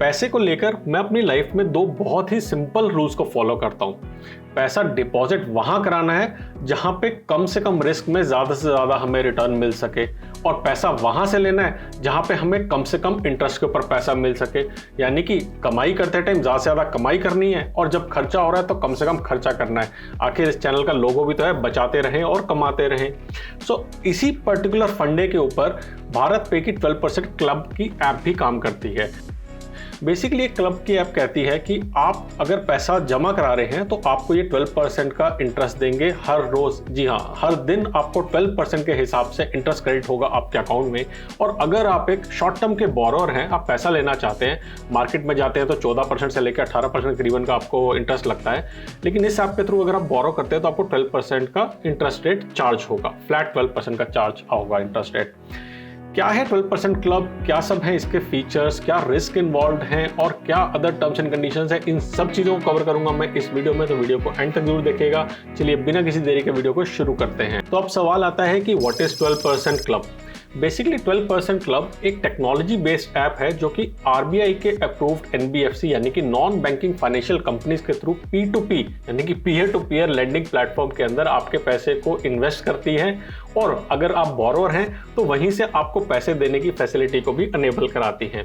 पैसे को लेकर मैं अपनी लाइफ में दो बहुत ही सिंपल रूल्स को फॉलो करता हूँ। पैसा डिपॉजिट वहां कराना है जहां पे कम से कम रिस्क में ज़्यादा से ज़्यादा हमें रिटर्न मिल सके, और पैसा वहां से लेना है जहां पे हमें कम से कम इंटरेस्ट के ऊपर पैसा मिल सके। यानी कि कमाई करते टाइम ज़्यादा से ज़्यादा कमाई करनी है, और जब खर्चा हो रहा है तो कम से कम खर्चा करना है। आखिर इस चैनल का लोगो भी तो है, बचाते रहें और कमाते रहें। सो इसी पर्टिकुलर फंडे के ऊपर भारत पे की 12% क्लब की ऐप भी काम करती है। बेसिकली एक क्लब की ऐप कहती है कि आप अगर पैसा जमा करा रहे हैं तो आपको ये 12% का इंटरेस्ट देंगे हर रोज। जी हाँ, हर दिन आपको 12% के हिसाब से इंटरेस्ट क्रेडिट होगा आपके अकाउंट में। और अगर आप एक शॉर्ट टर्म के बोरोअर हैं, आप पैसा लेना चाहते हैं, मार्केट में जाते हैं तो 14% से लेकर 18% करीबन का आपको इंटरेस्ट लगता है, लेकिन इस ऐप के थ्रू अगर आप बोरो करते हैं तो आपको 12% का इंटरेस्ट रेट चार्ज होगा, फ्लैट 12% का चार्ज होगा इंटरेस्ट रेट। क्या है 12% क्लब, क्या सब है इसके फीचर्स, क्या रिस्क इन्वॉल्व हैं और क्या अदर टर्म्स एंड कंडीशंस हैं, इन सब चीज़ों को कवर करूंगा मैं इस वीडियो में। तो वीडियो को एंड तक जरूर देखिएगा। चलिए बिना किसी देरी के वीडियो को शुरू करते हैं। तो अब सवाल आता है कि what is 12% club. Basically 12% club एक टेक्नोलॉजी बेस्ड ऐप है जो कि आरबीआई के अप्रूव्ड एनबीएफसी यानी कि नॉन बैंकिंग फाइनेंशियल कंपनीज के थ्रू P2P यानी कि peer to peer lending platform के अंदर आपके पैसे को इन्वेस्ट करती है, और अगर आप बोरोअर हैं तो वहीं से आपको पैसे देने की फैसिलिटी को भी अनेबल कराती है।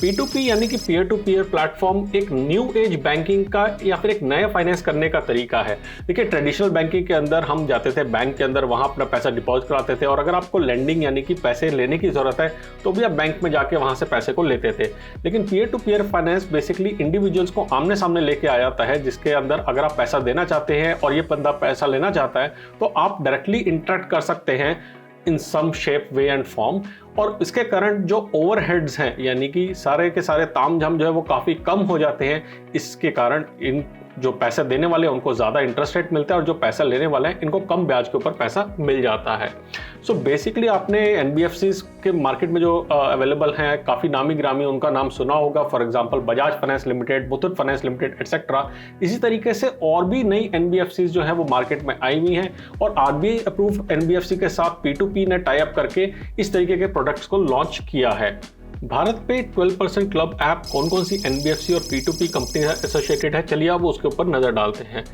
P2P यानी कि पीयर टू पीयर प्लेटफॉर्म एक न्यू एज बैंकिंग का या फिर एक नया फाइनेंस करने का तरीका है। देखिए, ट्रेडिशनल बैंकिंग के अंदर हम जाते थे बैंक के अंदर, वहां अपना पैसा डिपॉजिट कराते थे, और अगर आपको लेंडिंग यानी कि पैसे लेने की जरूरत है तो भी आप बैंक में जाके वहां से पैसे को लेते थे। लेकिन peer to peer finance basically individuals को आमने सामने लेके आ जाता है, जिसके अंदर अगर आप पैसा देना चाहते हैं और ये बंदा पैसा लेना चाहता है तो आप डायरेक्टली इंटरेक्ट कर सकते हैं in some shape way and form. और इसके कारण जो ओवरहेड्स हैं यानी कि सारे के सारे तामझाम जो है वो काफ़ी कम हो जाते हैं। इसके कारण इन जो पैसा देने वाले हैं उनको ज़्यादा इंटरेस्ट रेट मिलता है, और जो पैसा लेने वाले हैं इनको कम ब्याज के ऊपर पैसा मिल जाता है। सो बेसिकली आपने एनबीएफसीज के मार्केट में जो अवेलेबल हैं, काफ़ी नामी ग्रामी उनका नाम सुना होगा। For example Bajaj finance limited, Muthoot finance limited etcetera. इसी तरीके से और भी नई एनबीएफसीज जो है वो मार्केट में आई हुई हैं, और आरबीआई अप्रूव्ड एनबीएफसी के साथ P2P ने टाई अप करके इस तरीके के प्रोडक्ट्स को लॉन्च किया है। भारत पे 12% क्लब ऐप कौन कौन सी एनबीएफसी और P2P कंपनी एसोसिएटेड है, चलिए अब उसके ऊपर नजर डालते हैं।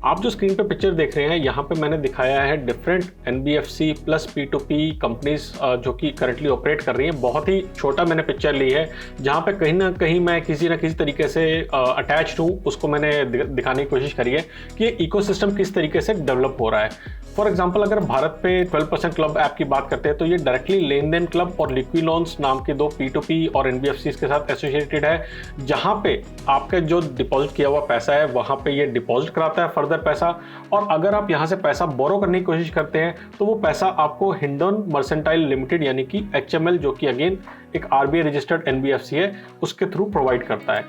आप जो स्क्रीन पे पिक्चर देख रहे हैं, यहाँ पे मैंने दिखाया है different NBFC plus P2P companies जो कि करंटली ऑपरेट कर रही हैं। बहुत ही छोटा मैंने पिक्चर ली है, जहाँ पे कहीं ना कहीं मैं किसी ना किसी तरीके से अटैच्ड हूँ, उसको मैंने दिखाने की कोशिश करी है कि ये इकोसिस्टम किस तरीके से डेवलप हो रहा है। फॉर एग्जाम्पल अगर भारत पे 12% क्लब ऐप की बात करते हैं तो ये डायरेक्टली लेन देन क्लब और लिक्विड लोन्स नाम के दो P2P और एनबीएफसी के साथ एसोसिएटेड है, जहां पे आपका जो डिपॉजिट किया हुआ पैसा है वहां पे ये डिपॉजिट कराता है फर्दर पैसा, और अगर आप यहां से पैसा बोरो करने की कोशिश करते हैं तो वो पैसा आपको हिंडन मर्सेंटाइल लिमिटेड यानी कि HML, जो कि अगेन एक आरबीआई रजिस्टर्ड एनबीएफसी है, उसके थ्रू प्रोवाइड करता है।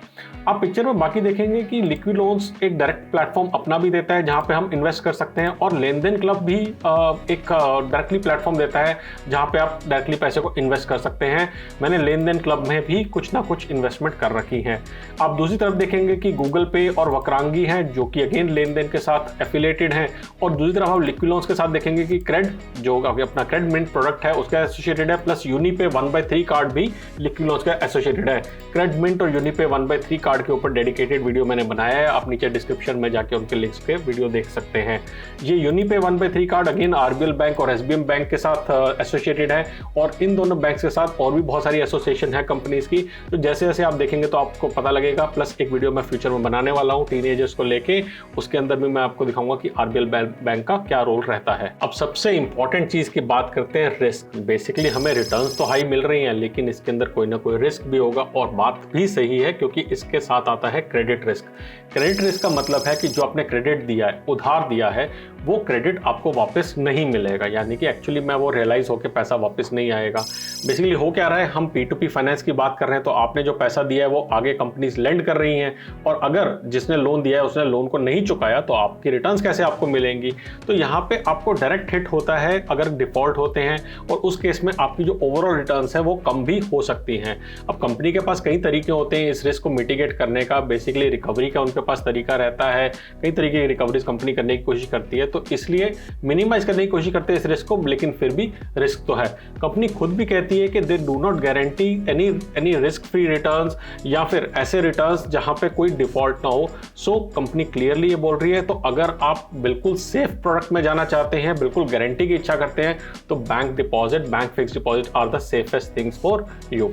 आप पिक्चर में बाकी देखेंगे कि लिक्विड लोन्स एक डायरेक्ट प्लेटफॉर्म अपना भी देता है जहां पे हम इन्वेस्ट कर सकते हैं, और लेन देन क्लब भी एक डायरेक्टली प्लेटफॉर्म देता है जहां पे आप डायरेक्टली पैसे को इन्वेस्ट कर सकते हैं। मैंने लेन देन क्लब में भी कुछ ना कुछ इन्वेस्टमेंट कर रखी है। आप दूसरी तरफ देखेंगे कि गूगल पे और वक्रांगी हैं जो कि अगेन लेन देन के साथ एफिलेटेड हैं, और दूसरी तरफ आप लिक्विड लोन्स के साथ देखेंगे कि क्रेड जो अपना क्रेड मिंट प्रोडक्ट है उसका एसोसिएटेड है, प्लस यूनिपे 1/3 कार्ड भी लिक्विड लोन्स का एसोसिएटेड है। क्रेड मिंट और यूनिपे 1/3 कार्ड के ऊपर डेडिकेटेड वीडियो मैंने बनाया है, आप नीचे डिस्क्रिप्शन में जाके उनके लिंक्स के वीडियो देख सकते हैं। ये यूनिपे 1/3 कार्ड अगेन आरबीएल बैंक और एसबीएम बैंक के साथ एसोसिएटेड है, और इन दोनों बैंक के साथ और भी बहुत सारी एसोसिएशन है कंपनीज की, तो जैसे जैसे आप देखेंगे तो आपको पता लगेगा। प्लस एक वीडियो मैं फ्यूचर में बनाने वाला हूँ टीनेजर्स को लेके, उसके अंदर भी मैं आपको दिखाऊंगा कि आरबीएल बैंक का क्या रोल रहता है। अब सबसे इंपॉर्टेंट चीज की बात करते हैं, रिस्क। बेसिकली हमें रिटर्न्स तो हाई मिल रही हैं, लेकिन इसके अंदर कोई ना कोई रिस्क भी होगा, और बात भी सही है क्योंकि इसके साथ आता है क्रेडिट रिस्क। क्रेडिट रिस्क का मतलब है कि जो आपने क्रेडिट दिया है, उधार दिया है, वो क्रेडिट आपको वापस नहीं मिलेगा, यानी कि एक्चुअली में वो रियलाइज होकर पैसा वापस नहीं आएगा। बेसिकली हो क्या रहा है, हम P2P फाइनेंस की बात कर रहे हैं, तो आपने जो पैसा दिया है वो आगे कंपनीज लेंड कर रही हैं, और अगर जिसने लोन दिया है उसने लोन को नहीं चुकाया तो आपकी रिटर्न्स कैसे आपको मिलेंगी। तो यहाँ पे आपको डायरेक्ट हिट होता है अगर डिफॉल्ट होते हैं, और उस केस में आपकी जो ओवरऑल रिटर्न्स है वो कम भी हो सकती हैं। अब कंपनी के पास कई तरीके होते हैं इस रिस्क को मिटिगेट करने का। बेसिकली रिकवरी का उनके पास तरीका रहता है, कई तरीके की रिकवरीज कंपनी करने की कोशिश करती है। तो इसलिए मिनिमाइज करने की कोशिश करते हैं इस रिस्क को, लेकिन फिर भी रिस्क तो है। कंपनी खुद भी कहती है कि they do not guarantee any risk free returns या फिर ऐसे रिटर्न्स जहां पे कोई डिफॉल्ट ना हो। सो कंपनी क्लियरली ये बोल रही है। तो अगर आप बिल्कुल सेफ प्रोडक्ट में जाना चाहते हैं, बिल्कुल गारंटी की इच्छा करते हैं, तो bank deposit, bank fixed deposit are the safest things for you.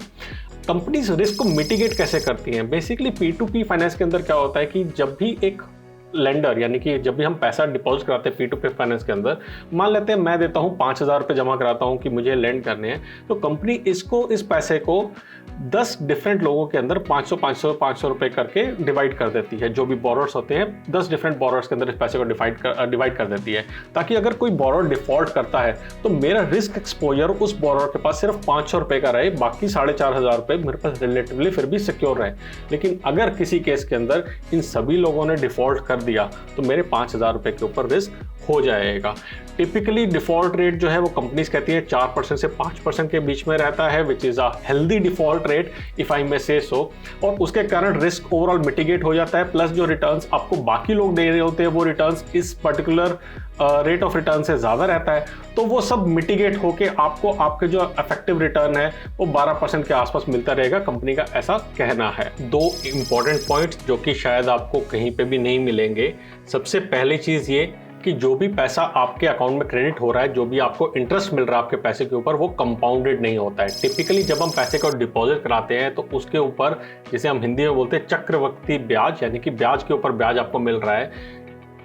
Companies risk को मिटिगेट कैसे करती हैं? बेसिकली P2P फाइनेंस के अंदर क्या होता है कि जब भी एक लेंडर, यानी कि जब भी हम पैसा डिपॉजिट कराते हैं P2P फाइनेंस के अंदर, मान लेते हैं मैं देता हूं 5,000 रुपये जमा कराता हूं कि मुझे लेंड करने हैं, तो कंपनी इस पैसे को 10 डिफरेंट लोगों के अंदर 500 रुपए करके डिवाइड कर देती है। जो भी बोरोर्स होते हैं 10 डिफरेंट बोरोर्स के अंदर इस पैसे को डिवाइड कर देती है, ताकि अगर कोई बोरोर डिफॉल्ट करता है तो मेरा रिस्क एक्सपोजर उस बोरोर के पास सिर्फ 500 रुपए का रहे, बाकी 4,500 रुपए मेरे पास रिलेटिवली फिर भी सिक्योर रहे। लेकिन अगर किसी केस के अंदर इन सभी लोगों ने डिफॉल्ट कर दिया तो मेरे 5,000 रुपए के ऊपर रिस्क हो जाएगा। टिपिकली डिफॉल्ट रेट जो है वो कंपनीज कहती है 4% से 5% के बीच में रहता है, which is a healthy default rate if I may say so. और उसके कारण रिस्क ओवरऑल मिटिगेट हो जाता है, प्लस जो रिटर्न्स आपको बाकी लोग दे रहे होते हैं वो रिटर्न्स इस पर्टिकुलर रेट ऑफ रिटर्न से ज्यादा रहता है, तो वो सब मिटिगेट होके आपको आपके जो इफेक्टिव रिटर्न है वो 12% के आसपास मिलता रहेगा, कंपनी का ऐसा कहना है। 2 इंपॉर्टेंट पॉइंट्स जो कि शायद आपको कहीं पे भी नहीं मिलेंगे। सबसे पहली चीज ये कि जो भी पैसा आपके अकाउंट में क्रेडिट हो रहा है, जो भी आपको इंटरेस्ट मिल रहा है आपके पैसे के ऊपर, वो कंपाउंडेड नहीं होता है। टिपिकली जब हम पैसे को डिपॉजिट कराते हैं तो उसके ऊपर, जिसे हम हिंदी में बोलते हैं चक्रवृद्धि ब्याज, यानी कि ब्याज के ऊपर ब्याज आपको मिल रहा है।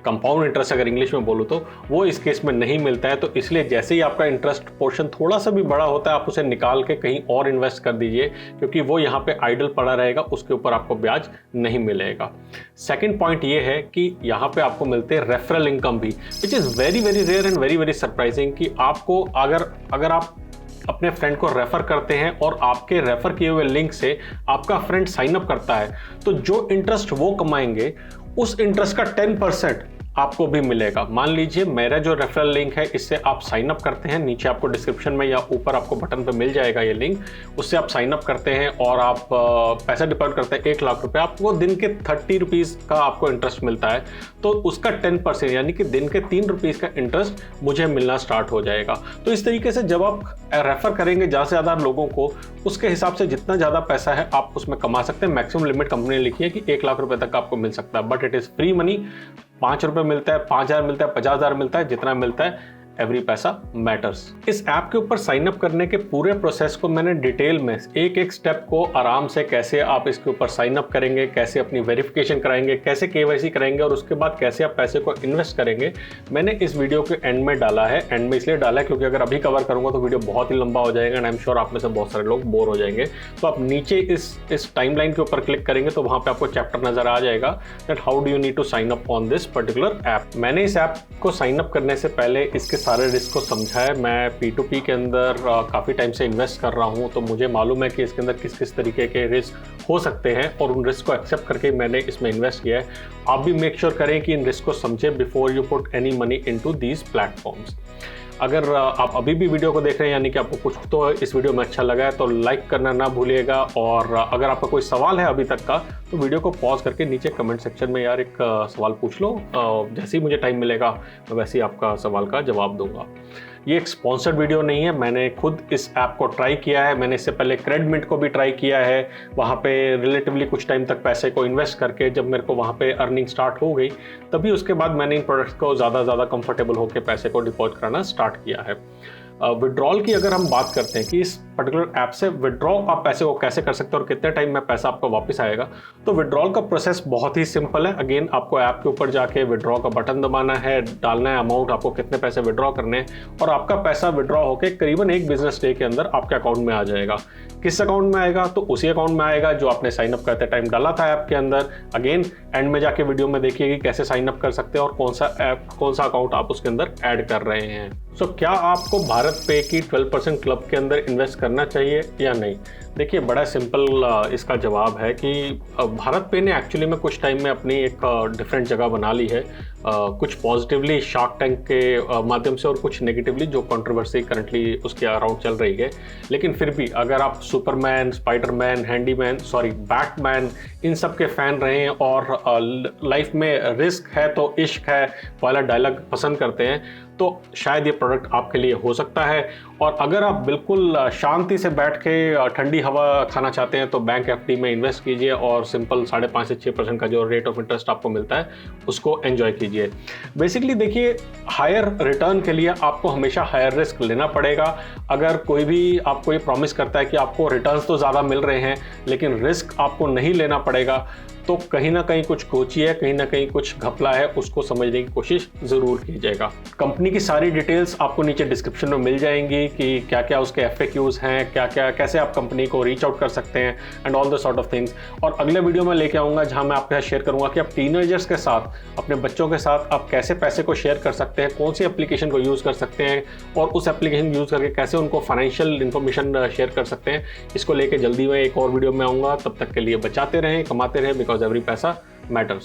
कंपाउंड इंटरेस्ट अगर इंग्लिश में बोलूँ तो वो इस केस में नहीं मिलता है। तो इसलिए जैसे ही आपका इंटरेस्ट पोर्शन थोड़ा सा भी बड़ा होता है, आप उसे निकाल के कहीं और इन्वेस्ट कर दीजिए, क्योंकि वो यहाँ पे आइडल पड़ा रहेगा, उसके ऊपर आपको ब्याज नहीं मिलेगा। सेकंड पॉइंट ये है कि यहाँ पे आपको मिलते हैं रेफरल इनकम भी, which is very very rare and very very surprising, कि आपको अगर आप अपने फ्रेंड को रेफर करते हैं और आपके रेफर किए हुए लिंक से आपका फ्रेंड साइन अप करता है, तो जो इंटरेस्ट वो कमाएंगे उस इंटरेस्ट का 10% आपको भी मिलेगा। मान लीजिए मेरा जो रेफरल लिंक है, इससे आप साइन अप करते हैं, नीचे आपको डिस्क्रिप्शन में या ऊपर आपको बटन पे मिल जाएगा ये लिंक, उससे आप साइन अप करते हैं और आप पैसा डिपॉजिट करते हैं 1 लाख रुपए, आपको दिन के 30 रुपीज़ का आपको इंटरेस्ट मिलता है, तो उसका 10% यानी कि दिन के 3 रुपीज़ का इंटरेस्ट मुझे मिलना स्टार्ट हो जाएगा। तो इस तरीके से जब आप रेफर करेंगे ज़्यादा से ज़्यादा लोगों को, उसके हिसाब से जितना ज़्यादा पैसा है आप उसमें कमा सकते हैं। मैक्सिमम लिमिट कंपनी ने लिखी है कि 1 लाख रुपए तक आपको मिल सकता है, but it is free money. 5 रुपए मिलता है, 5,000 मिलता है, 50,000 मिलता है, जितना मिलता है, एवरी पैसा मैटर्स। इस ऐप के ऊपर साइन अप करने के पूरे प्रोसेस को मैंने डिटेल में एक एक स्टेप को आराम से, कैसे आप इसके ऊपर साइन अप करेंगे, कैसे अपनी वेरिफिकेशन कराएंगे, कैसे KYC कराएंगे और उसके बाद कैसे आप पैसे को इन्वेस्ट करेंगे, मैंने इस वीडियो के एंड में डाला है। एंड में इसलिए डाला है क्योंकि अगर अभी कवर करूंगा तो वीडियो बहुत ही लंबा हो जाएगा एंड आई एम श्योर आप में से बहुत सारे लोग बोर हो जाएंगे। तो आप नीचे इस टाइमलाइन के ऊपर क्लिक करेंगे तो वहां पे आपको चैप्टर नजर आ जाएगा that how do you need to sign up on this particular app. मैंने इस ऐप को साइन अप करने से पहले इसके सारे रिस्क को समझा है। मैं P2P के अंदर काफ़ी टाइम से इन्वेस्ट कर रहा हूं, तो मुझे मालूम है कि इसके अंदर किस किस तरीके के रिस्क हो सकते हैं और उन रिस्क को एक्सेप्ट करके मैंने इसमें इन्वेस्ट किया है। आप भी मेक श्योर करें कि इन रिस्क को समझें before you put any money into these platforms. अगर आप अभी भी वीडियो को देख रहे हैं, यानी कि आपको कुछ तो इस वीडियो में अच्छा लगा है, तो लाइक करना ना भूलिएगा। और अगर आपका कोई सवाल है अभी तक का, तो वीडियो को पॉज करके नीचे कमेंट सेक्शन में यार एक सवाल पूछ लो। जैसे ही मुझे टाइम मिलेगा मैं वैसे ही आपका सवाल का जवाब दूंगा। ये एक स्पॉन्सर्ड वीडियो नहीं है, मैंने खुद इस ऐप को ट्राई किया है। मैंने इससे पहले क्रेडिट को भी ट्राई किया है, वहाँ पे रिलेटिवली कुछ टाइम तक पैसे को इन्वेस्ट करके जब मेरे को वहाँ पे अर्निंग स्टार्ट हो गई, तभी उसके बाद मैंने इन प्रोडक्ट्स को ज़्यादा कंफर्टेबल होकर पैसे को डिपॉजिट कराना स्टार्ट किया है। विड्रॉल की अगर हम बात करते हैं कि इस पर्टिकुलर ऐप से विड्रॉ आप पैसे को कैसे कर सकते हैं और कितने टाइम में पैसा आपको वापस आएगा, तो विड्रॉल का प्रोसेस बहुत ही सिंपल है। अगेन आपको ऐप के ऊपर जाके विड्रॉ का बटन दबाना है, डालना है अमाउंट, आपको कितने पैसे विड्रॉ करने हैं और आपका पैसा विड्रॉ होकर करीबन 1 बिजनेस डे के अंदर आपके अकाउंट में आ जाएगा। किस अकाउंट में आएगा? तो उसी अकाउंट में आएगा जो आपने साइन अप करते टाइम डाला था ऐप के अंदर। अगेन एंड में जाके वीडियो में देखिए कि कैसे साइन अप कर सकते हैं और कौन सा अकाउंट आप उसके अंदर ऐड कर रहे हैं। क्या आपको भारत पे की 12% क्लब के अंदर इन्वेस्ट करना चाहिए या नहीं? देखिए, बड़ा सिंपल इसका जवाब है कि भारत पे ने एक्चुअली में कुछ टाइम में अपनी एक डिफरेंट जगह बना ली है, कुछ पॉजिटिवली शार्क टैंक के माध्यम से और कुछ नेगेटिवली जो कंट्रोवर्सी करंटली उसके अराउंड चल रही है। लेकिन फिर भी अगर आप सुपरमैन, स्पाइडरमैन, हैंडीमैन, बैटमैन इन सब के फ़ैन रहे हैं और लाइफ में रिस्क है तो इश्क है वाला डायलॉग पसंद करते हैं, तो शायद ये प्रोडक्ट आपके लिए हो सकता है। और अगर आप बिल्कुल शांति से बैठ के ठंडी हवा खाना चाहते हैं तो बैंक एफडी में इन्वेस्ट कीजिए और सिंपल 5.5 से 6% का जो रेट ऑफ इंटरेस्ट आपको मिलता है उसको एंजॉय कीजिए। बेसिकली देखिए, हायर रिटर्न के लिए आपको हमेशा हायर रिस्क लेना पड़ेगा। अगर कोई भी आपको ये प्रॉमिस करता है कि आपको रिटर्न्स तो ज़्यादा मिल रहे हैं लेकिन रिस्क आपको नहीं लेना पड़ेगा, तो कहीं ना कहीं कुछ कोची है, कहीं ना कहीं कुछ घपला है, उसको समझने की कोशिश ज़रूर कीजिएगा। कंपनी की सारी डिटेल्स आपको नीचे डिस्क्रिप्शन में मिल जाएंगी कि क्या क्या उसके FAQs हैं, क्या क्या कैसे आप कंपनी को रीच आउट कर सकते हैं and all the sort of things. और अगले वीडियो में लेके आऊँगा जहाँ मैं आपके साथ शेयर करूँगा कि आप टीनेजर्स के साथ, अपने बच्चों के साथ आप कैसे पैसे को शेयर कर सकते हैं, कौन सी एप्लीकेशन को यूज़ कर सकते हैं और उस एप्लीकेशन यूज़ करके कैसे उनको फाइनेंशियल इन्फॉर्मेशन शेयर कर सकते हैं। इसको लेके जल्दी मैं एक और वीडियो में आऊँगा। तब तक के लिए बचाते रहें, कमाते रहें, बिकॉज एवरी पैसा मैटर्स।